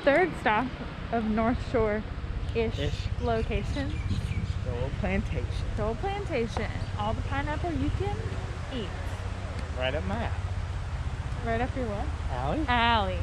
third stop of North Shore-ish location. Dole Plantation. Dole Plantation. All the pineapple you can eat. Right up my alley. Right up your what? Alley? Alley.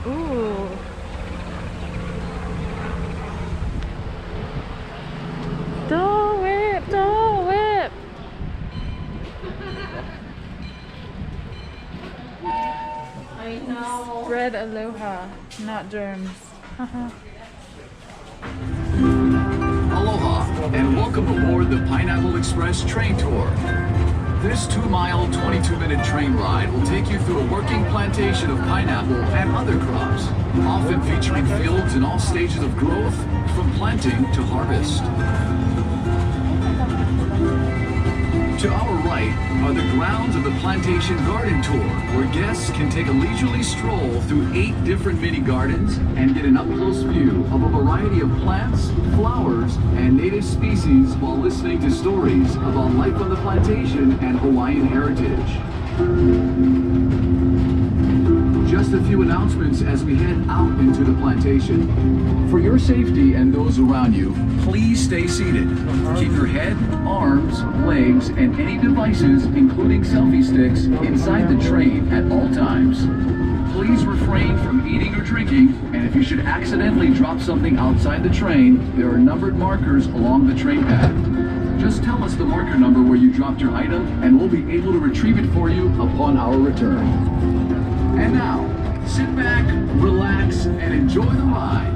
Ooh. Dole Whip, Dole Whip. I know. Spread aloha, not germs. Aloha, and welcome aboard the Pineapple Express train tour. This 2-mile, 22-minute train ride will take you through a working plantation of pineapple and other crops, often featuring fields in all stages of growth, from planting to harvest. To our right are the grounds of the Plantation Garden Tour, where guests can take a leisurely stroll through 8 different mini gardens and get an up-close view of a variety of plants, flowers, and native species while listening to stories about life on the plantation and Hawaiian heritage. Just a few announcements as we head out into the plantation. For your safety and those around you, please stay seated. Keep your head, arms, legs, and any devices, including selfie sticks, inside the train at all times. Please refrain from eating or drinking, and if you should accidentally drop something outside the train, there are numbered markers along the train path. Just tell us the marker number where you dropped your item, and we'll be able to retrieve it for you upon our return. And now, sit back, relax, and enjoy the ride.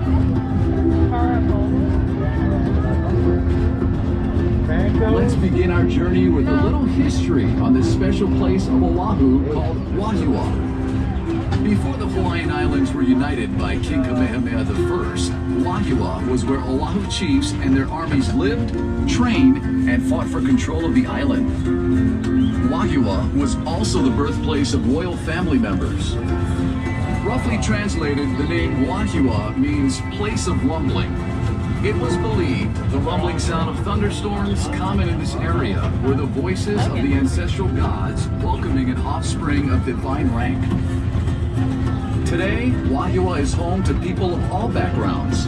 Let's begin our journey with a little history on this special place of Oahu called Wahiawa. Before the Hawaiian Islands were united by King Kamehameha I, Wahiawa was where Oahu chiefs and their armies lived, trained, and fought for control of the island. Wahiawa was also the birthplace of royal family members. Roughly translated, the name Wahiawa means place of rumbling. It was believed the rumbling sound of thunderstorms common in this area were the voices of the ancestral gods welcoming an offspring of divine rank. Today, Wahiawa is home to people of all backgrounds.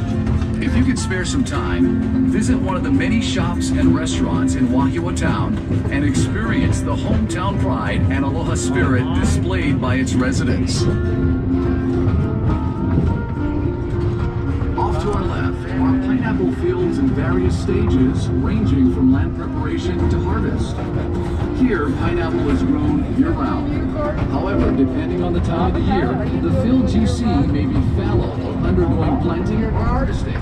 If you could spare some time, visit one of the many shops and restaurants in Wahiawa town and experience the hometown pride and aloha spirit displayed by its residents. Off to our left are pineapple fields in various stages, ranging from land preparation to harvest. Here, pineapple is grown year-round. However, depending on the time of the year, the fields you see may be fallow or undergoing planting or harvesting.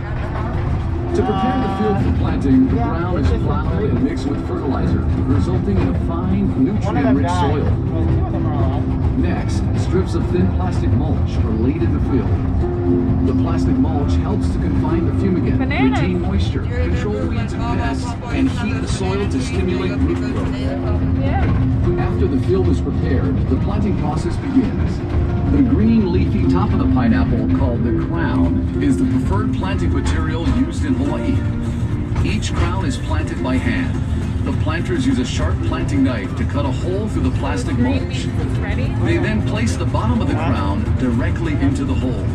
To prepare the field for planting, the ground is plowed and mixed with fertilizer, resulting in a fine, nutrient-rich soil. Next, strips of thin plastic mulch are laid in the field. The plastic mulch helps to confine the fumigant, retain moisture, control weeds and pests, and heat the soil to stimulate root growth. After the field is prepared, the planting process begins. The green leafy top of the pineapple, called the crown, is the preferred planting material used in Hawaii. Each crown is planted by hand. The planters use a sharp planting knife to cut a hole through the plastic mulch. They then place the bottom of the crown directly into the hole.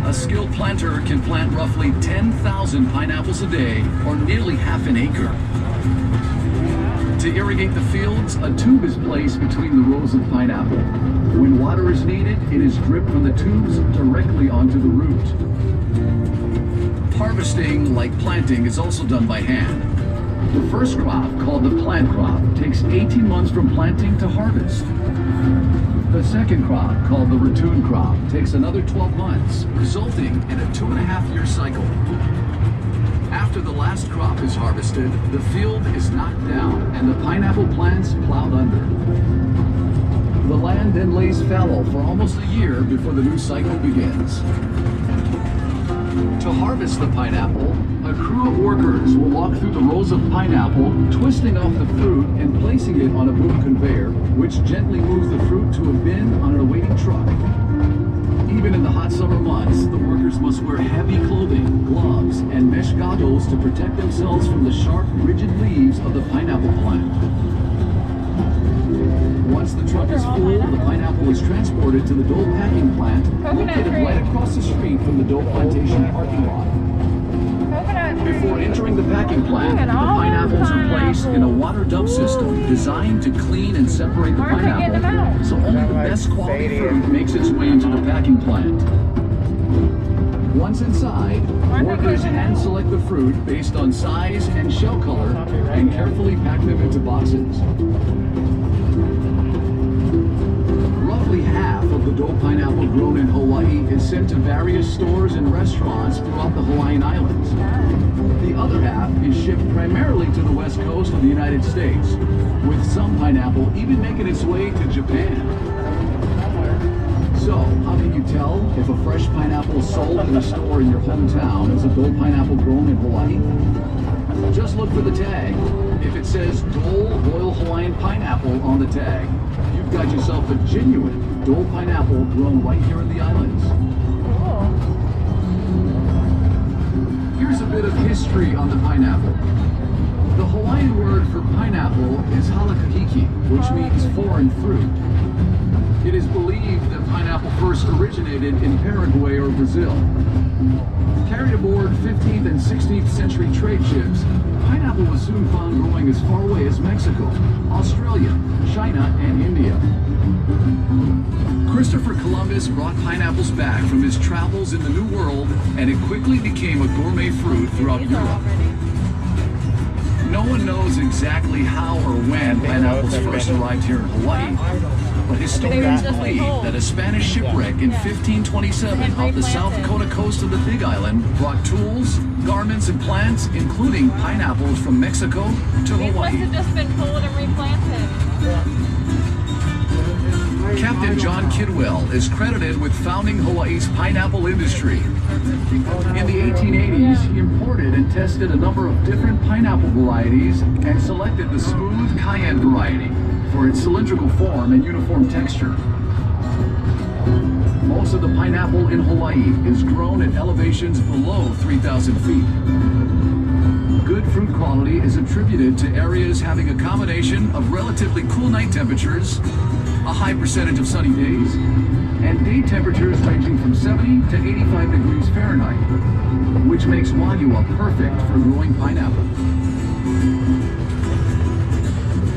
A skilled planter can plant roughly 10,000 pineapples a day, or nearly half an acre. To irrigate the fields, a tube is placed between the rows of pineapple. When water is needed, it is dripped from the tubes directly onto the root. Harvesting, like planting, is also done by hand. The first crop, called the plant crop, takes 18 months from planting to harvest. The second crop, called the ratoon crop, takes another 12 months, resulting in a 2.5-year cycle. After the last crop is harvested, the field is knocked down and the pineapple plants plowed under. The land then lays fallow for almost a year before the new cycle begins. To harvest the pineapple, a crew of workers will walk through the rows of pineapple, twisting off the fruit and placing it on a boom conveyor, which gently moves the fruit to a bin on an awaiting truck. Even in the hot summer months, the workers must wear heavy clothing, gloves, and mesh goggles to protect themselves from the sharp, rigid leaves of the pineapple plant. Once the truck is full, the pineapple is transported to the Dole packing plant, located right across the street from the Dole Plantation parking lot. Before entering the packing plant, the pineapples are placed in a water dump system designed to clean and separate the pineapple, so only the best quality fruit makes its way into the packing plant. Once inside, workers hand select the fruit based on size and shell color and carefully pack them into boxes. Roughly half of the Dole pineapple grown in Hawaii is sent to various stores and restaurants throughout the Hawaiian Islands. The other half is shipped primarily to the west coast of the United States, with some pineapple even making its way to Japan. So, how can you tell if a fresh pineapple sold in a store in your hometown is a Dole pineapple grown in Hawaii? Just look for the tag. If it says Dole Royal Hawaiian Pineapple on the tag, you've got yourself a genuine Dole pineapple grown right here in the islands. Here's a bit of history on the pineapple. The Hawaiian word for pineapple is halakahiki, which means foreign fruit. It is believed that pineapple first originated in Paraguay or Brazil. Carried aboard 15th and 16th century trade ships, pineapple was soon found growing as far away as Mexico, Australia, China, and India. Christopher Columbus brought pineapples back from his travels in the New World, and it quickly became a gourmet fruit throughout Europe. No one knows exactly how or when pineapples first arrived here in Hawaii, but historians believe that a Spanish shipwreck in 1527 off the South Dakota coast of the Big Island brought tools, garments, and plants, including pineapples from Mexico to Hawaii. These must have just been pulled and replanted. Captain John Kidwell is credited with founding Hawaii's pineapple industry. In the 1880s, he imported and tested a number of different pineapple varieties and selected the smooth cayenne variety for its cylindrical form and uniform texture. Most of the pineapple in Hawaii is grown at elevations below 3,000 feet. Good fruit quality is attributed to areas having a combination of relatively cool night temperatures, a high percentage of sunny days, and day temperatures ranging from 70 to 85 degrees Fahrenheit, which makes Wagyu perfect for growing pineapple.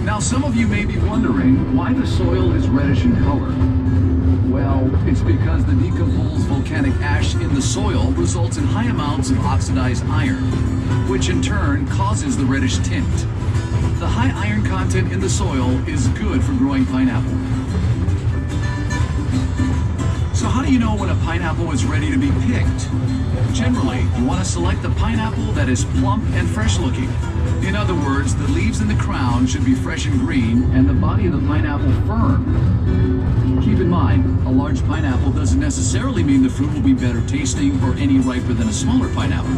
Now, some of you may be wondering why the soil is reddish in color. Well, it's because the decomposed volcanic ash in the soil results in high amounts of oxidized iron, which in turn causes the reddish tint. The high iron content in the soil is good for growing pineapple. So how do you know when a pineapple is ready to be picked? Generally, you want to select a pineapple that is plump and fresh looking. In other words, the leaves in the crown should be fresh and green, and the body of the pineapple firm. Keep in mind, a large pineapple doesn't necessarily mean the fruit will be better tasting or any riper than a smaller pineapple.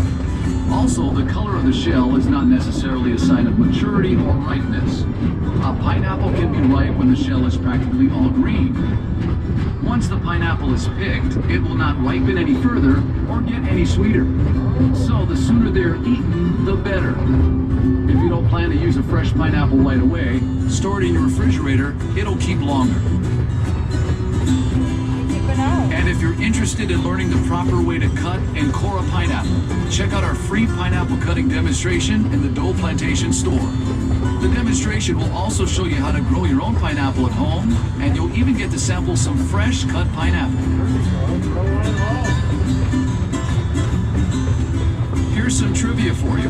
Also, the color of the shell is not necessarily a sign of maturity or ripeness. A pineapple can be ripe when the shell is practically all green. Once the pineapple is picked, it will not ripen any further or get any sweeter. So the sooner they're eaten, the better. If you don't plan to use a fresh pineapple right away, store it in your refrigerator, it'll keep longer. And if you're interested in learning the proper way to cut and core a pineapple, check out our free pineapple cutting demonstration in the Dole Plantation store. The demonstration will also show you how to grow your own pineapple at home, and you'll even get to sample some fresh cut pineapple. Here's some trivia for you.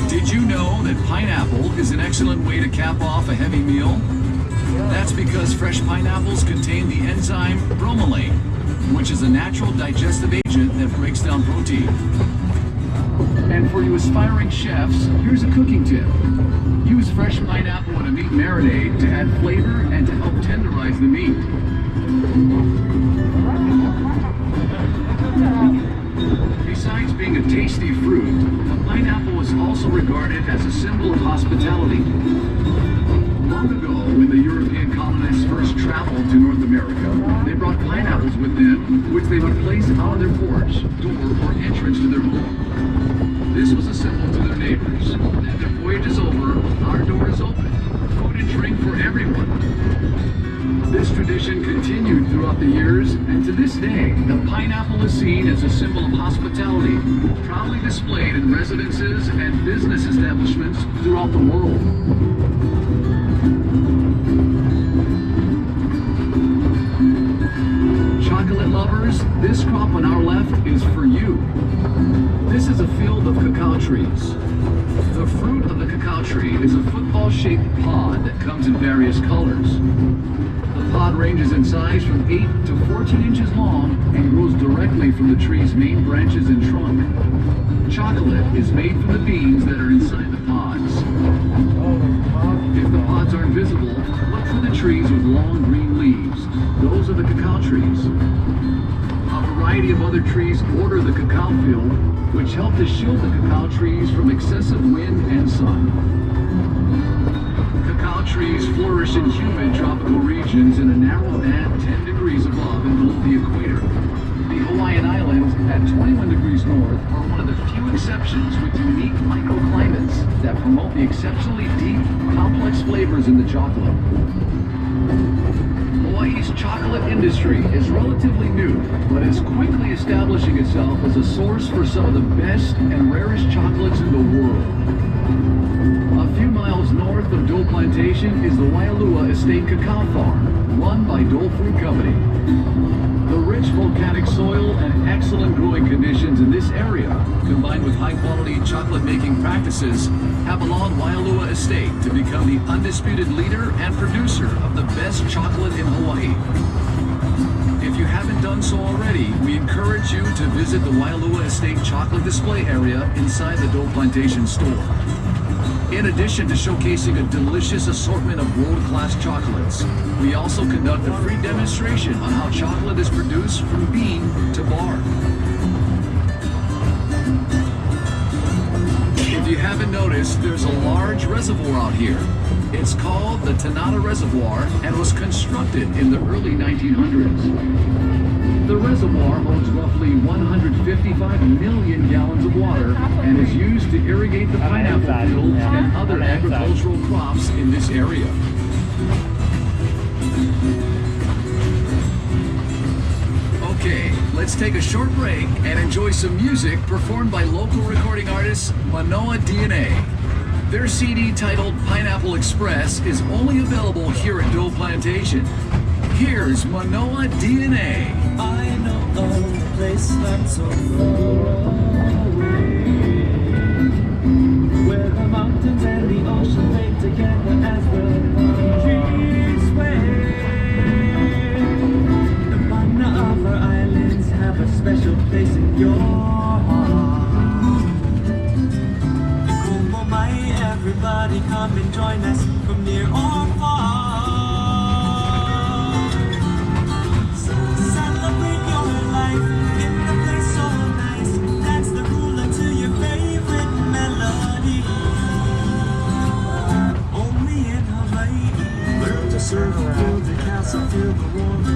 Did you know that pineapple is an excellent way to cap off a heavy meal? That's because fresh pineapples contain the enzyme bromelain, which is a natural digestive agent that breaks down protein. And for you aspiring chefs, here's a cooking tip. Use fresh pineapple in a meat marinade to add flavor and to help tenderize the meat. Besides being a tasty fruit, the pineapple is also regarded as a symbol of hospitality. Long ago, when the European colonists first traveled to North America, they brought pineapples with them, which they would place out on their porch, door, or entrance to their home. This was a symbol to their neighbors that their voyage is over, our door is open, food and drink for everyone. throughout the years, and to this day, the pineapple is seen as a symbol of hospitality, proudly displayed in residences and business establishments throughout the world. Chocolate lovers, this crop on our left is for you. This is a field of cacao trees. The fruit of the cacao tree is a football-shaped pod that comes in various colors. The pod ranges in size from 8 to 14 inches long and grows directly from the tree's main branches and trunk. Chocolate is made from the beans that are inside the pods. If the pods aren't visible, look for the trees with long green leaves. Those are the cacao trees. A variety of other trees border the cacao field, which help to shield the cacao trees from excessive wind and sun. Cacao trees flourish in humid tropical regions in a narrow band 10 degrees above and below the equator. The Hawaiian Islands, at 21 degrees north, are one of the few exceptions with unique microclimates that promote the exceptionally deep, complex flavors in the chocolate. Hawaii's chocolate industry is relatively new, but is quickly establishing itself as a source for some of the best and rarest chocolates in the world. A few miles north of Dole Plantation is the Waialua Estate Cacao Farm, run by Dole Fruit Company. The rich volcanic soil and excellent growing conditions in this area, combined with high-quality chocolate-making practices, have allowed Waialua Estate to become the undisputed leader and producer of the best chocolate in Hawaii. If you haven't done so already, we encourage you to visit the Waialua Estate chocolate display area inside the Dole Plantation store. In addition to showcasing a delicious assortment of world-class chocolates, we also conduct a free demonstration on how chocolate is produced from bean to bar. If you haven't noticed, there's a large reservoir out here. It's called the Tanana Reservoir and was constructed in the early 1900s. The reservoir holds roughly 155 million gallons of water and is used to irrigate the pineapple fields and other agricultural crops in this area. Okay, let's take a short break and enjoy some music performed by local recording artist Manoa DNA. Their CD titled Pineapple Express is only available here at Dole Plantation. Here's Manoa DNA. I know a place that's so far away, where the mountains and the ocean fade together as the palm trees sway. The mana of our islands have a special place in your heart. Kumo mai, everybody come and join us from near or far. Surf, feel the castle, feel the warmth